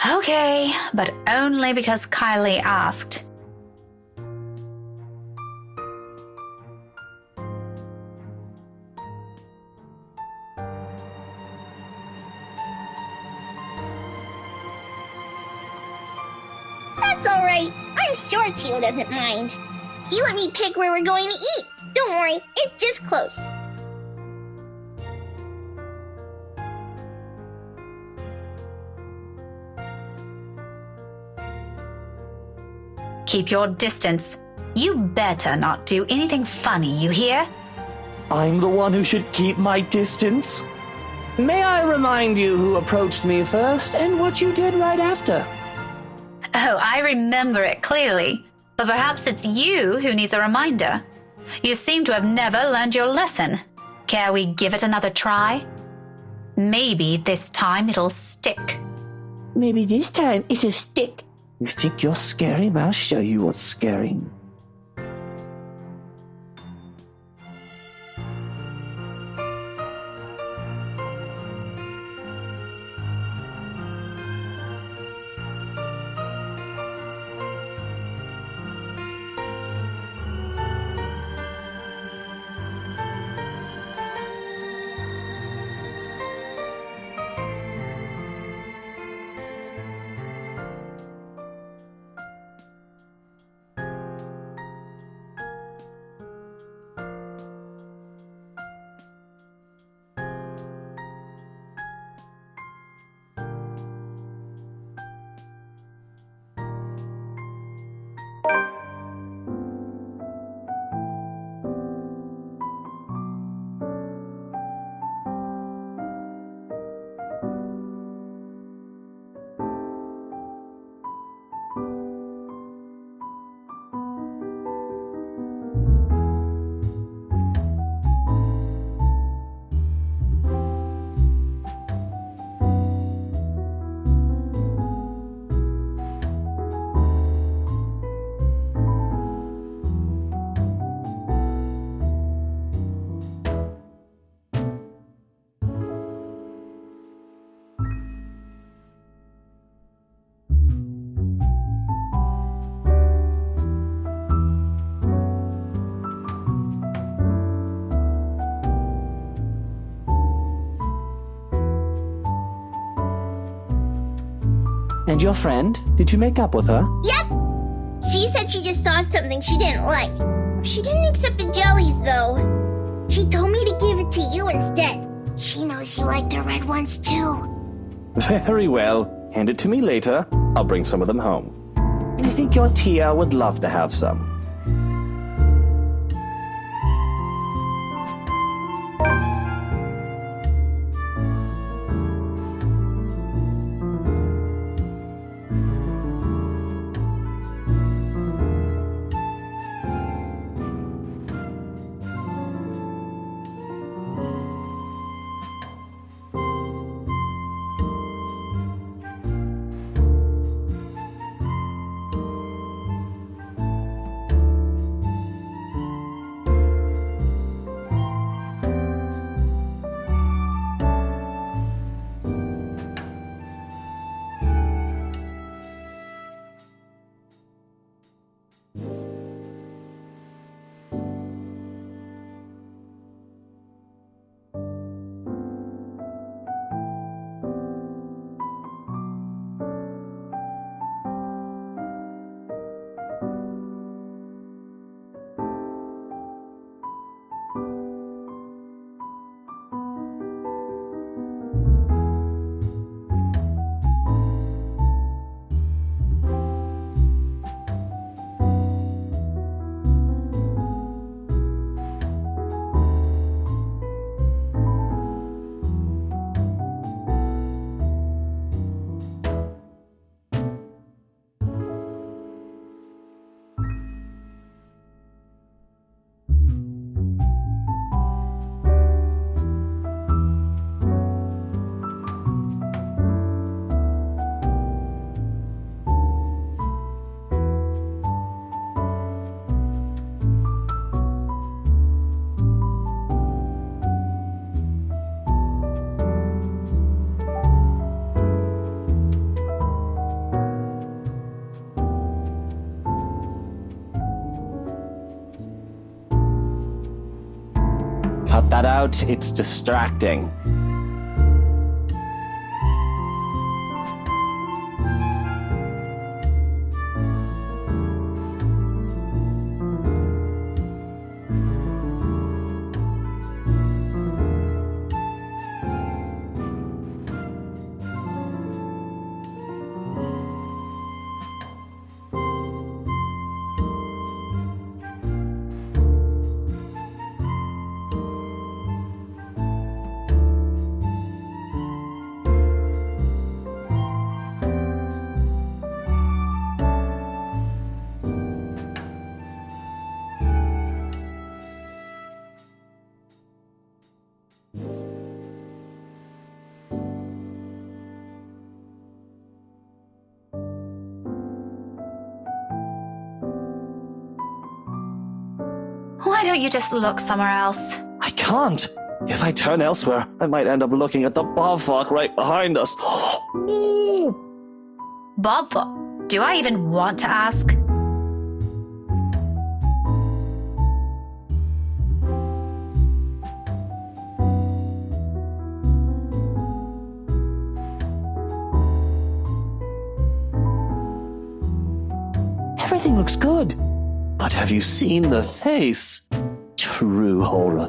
Okay, but only because Kylie asked. That's alright. I'm sure Tio doesn't mind. He let me pick where we're going to eat. Don't worry, it's just close. Keep your distance. You better not do anything funny, you hear? I'm the one who should keep my distance. May I remind you who approached me first and what you did right after? Oh, I remember it clearly. But perhaps it's you who needs a reminder. You seem to have never learned your lesson. Care we give it another try? Maybe this time it'll stick. Maybe this time it'll stick. You think you're scary? I'll show you what's scary. And your friend? Did you make up with her? Yep. She said she just saw something she didn't like. She didn't accept the jellies, though. She told me to give it to you instead. She knows you like the red ones, too. Very well. Hand it to me later. I'll bring some of them home. I think your Tia would love to have some. not out, it's distracting. Why don't you just look somewhere else? I can't. If I turn elsewhere, I might end up looking at the bobfuck right behind us. Ooh. Bobfuck? Do I even want to ask? Everything looks good. But have you seen the face? True horror.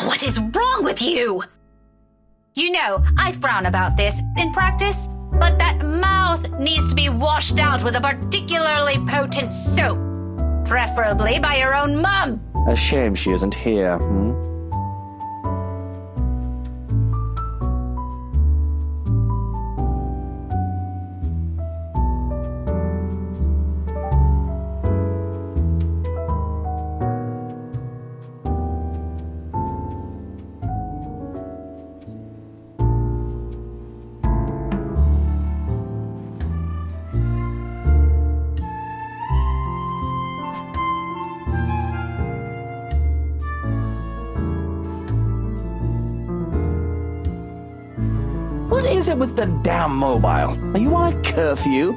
What is wrong with you? You know, I frown about this in practice, but that mouth needs to be washed out with a particularly potent soap. Preferably by your own mum. A shame she isn't here, What is it with the damn mobile? Are you on a curfew?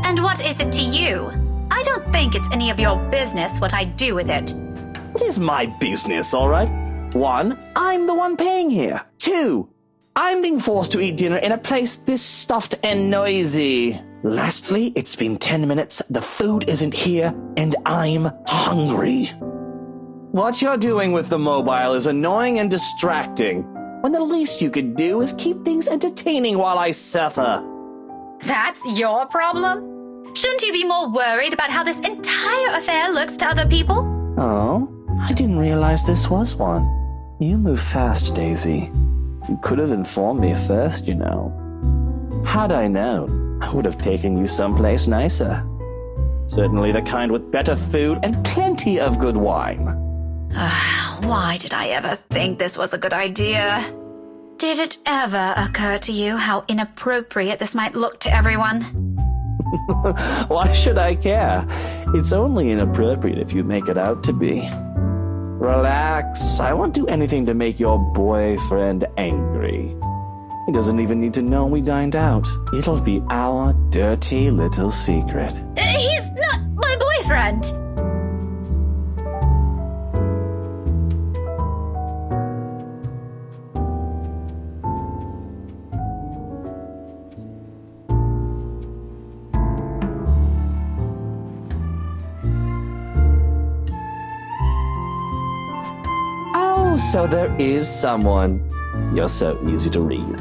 And what is it to you? I don't think it's any of your business what I do with it. It is my business, all right? 1, I'm the one paying here. 2, I'm being forced to eat dinner in a place this stuffed and noisy. Lastly, it's been 10 minutes, the food isn't here, and I'm hungry. What you're doing with the mobile is annoying and distracting, when the least you could do is keep things entertaining while I suffer. That's your problem? Shouldn't you be more worried about how this entire affair looks to other people? Oh, I didn't realize this was one. You move fast, Daisy. You could have informed me first, you know. Had I known, I would have taken you someplace nicer. Certainly the kind with better food and plenty of good wine. Why did I ever think this was a good idea? Did it ever occur to you how inappropriate this might look to everyone? Why should I care? It's only inappropriate if you make it out to be. Relax, I won't do anything to make your boyfriend angry. He doesn't even need to know we dined out. It'll be our dirty little secret. He's not my boyfriend! Oh, so there is someone. You're so easy to read.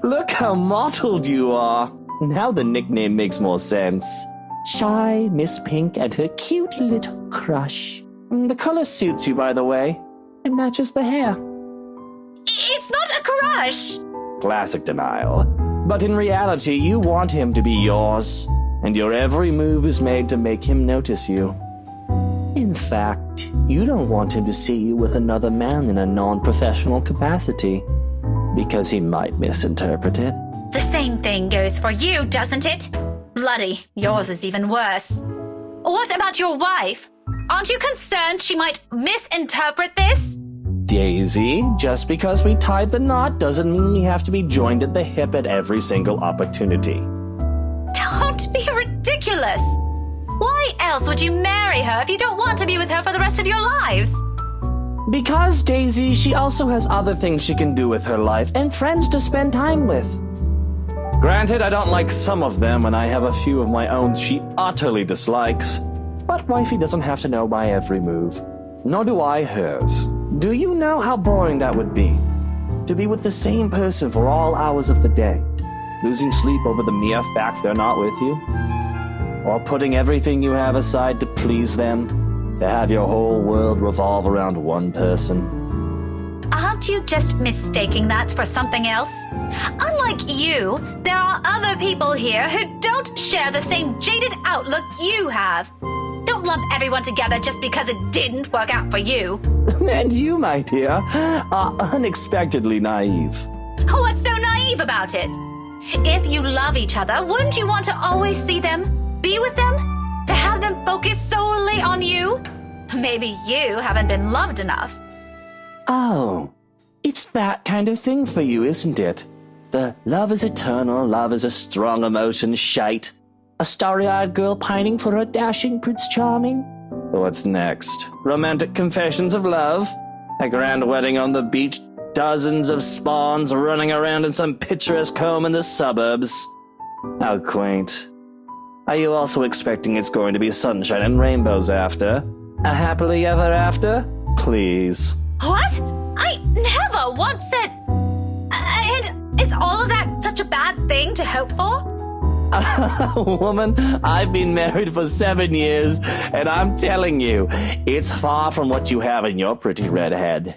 Look how mottled you are. Now the nickname makes more sense. Shy Miss Pink and her cute little crush. The color suits you, by the way. It matches the hair. It's not a crush! Classic denial. But in reality, you want him to be yours, and your every move is made to make him notice you. In fact, you don't want him to see you with another man in a non-professional capacity, because he might misinterpret it. The same thing goes for you, doesn't it? Bloody, yours is even worse. What about your wife? Aren't you concerned she might misinterpret this? Daisy, just because we tied the knot doesn't mean we have to be joined at the hip at every single opportunity. Don't be ridiculous. Why else would you marry her if you don't want to be with her for the rest of your lives? Because, Daisy, she also has other things she can do with her life and friends to spend time with. Granted, I don't like some of them, and I have a few of my own she utterly dislikes. But wifey doesn't have to know my every move. Nor do I hers. Do you know how boring that would be? To be with the same person for all hours of the day, losing sleep over the mere fact they're not with you? Or putting everything you have aside to please them, to have your whole world revolve around one person? Aren't you just mistaking that for something else? Unlike you, there are other people here who don't share the same jaded outlook you have. Don't lump everyone together just because it didn't work out for you. And you, my dear, are unexpectedly naive. What's so naive about it? If you love each other, wouldn't you want to always see them, be with them, to have them focus solely on you? Maybe you haven't been loved enough. Oh, it's that kind of thing for you, isn't it? The love is eternal, love is a strong emotion shite. A starry-eyed girl pining for her dashing Prince Charming? What's next? Romantic confessions of love? A grand wedding on the beach? Dozens of spawns running around in some picturesque home in the suburbs? How quaint. Are you also expecting it's going to be sunshine and rainbows after? A happily ever after? Please. What? I never once said... And is all of that such a bad thing to hope for? Woman, I've been married for 7 years, and I'm telling you, it's far from what you have in your pretty red head.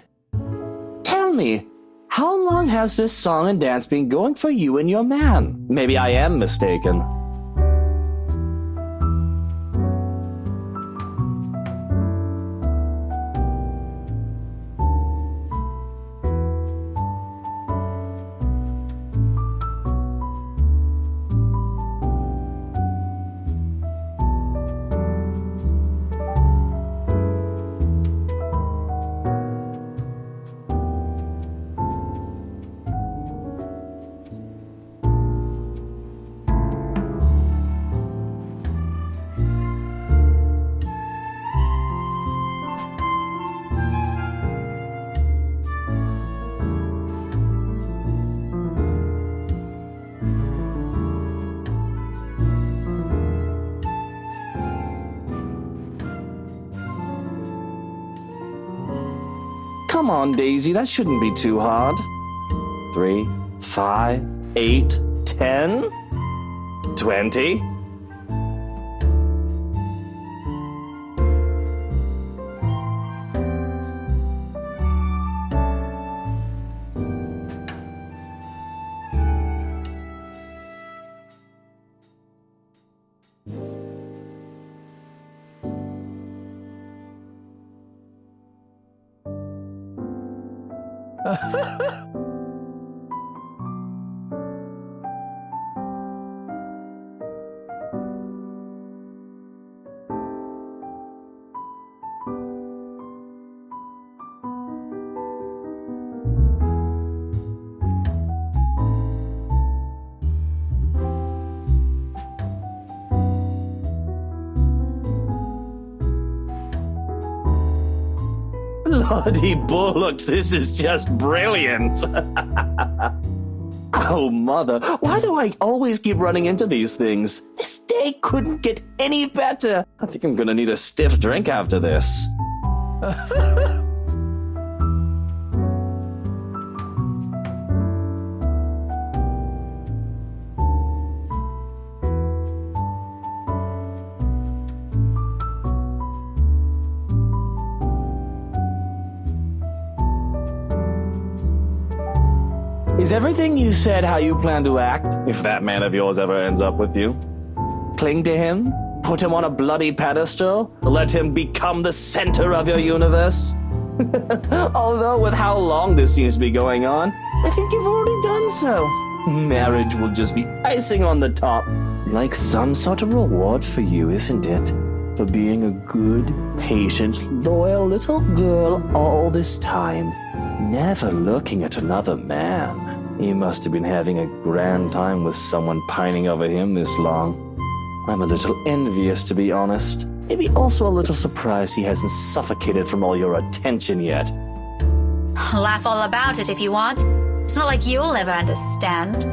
Tell me, how long has this song and dance been going for you and your man? Maybe I am mistaken. Come on, Daisy, that shouldn't be too hard. 3, 5, 8, 10, 20. Lordy bullocks, this is just brilliant. Oh, mother, why do I always keep running into these things? This day couldn't get any better. I think I'm gonna need a stiff drink after this. Is everything you said how you plan to act, if that man of yours ever ends up with you? Cling to him? Put him on a bloody pedestal? Let him become the center of your universe? Although with how long this seems to be going on, I think you've already done so. Marriage will just be icing on the top. Like some sort of reward for you, isn't it? For being a good, patient, loyal little girl all this time, never looking at another man. You must have been having a grand time with someone pining over him this long. I'm a little envious, to be honest. Maybe also a little surprised he hasn't suffocated from all your attention yet. Laugh all about it if you want. It's not like you'll ever understand.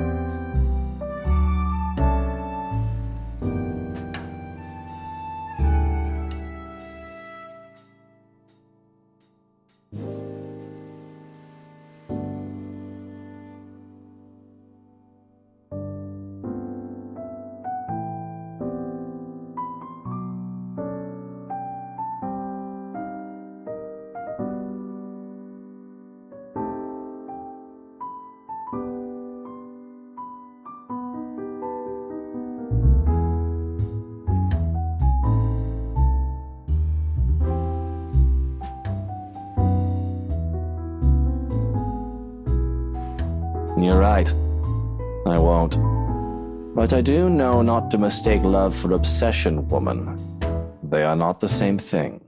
You're right. I won't. But I do know not to mistake love for obsession, woman. They are not the same thing.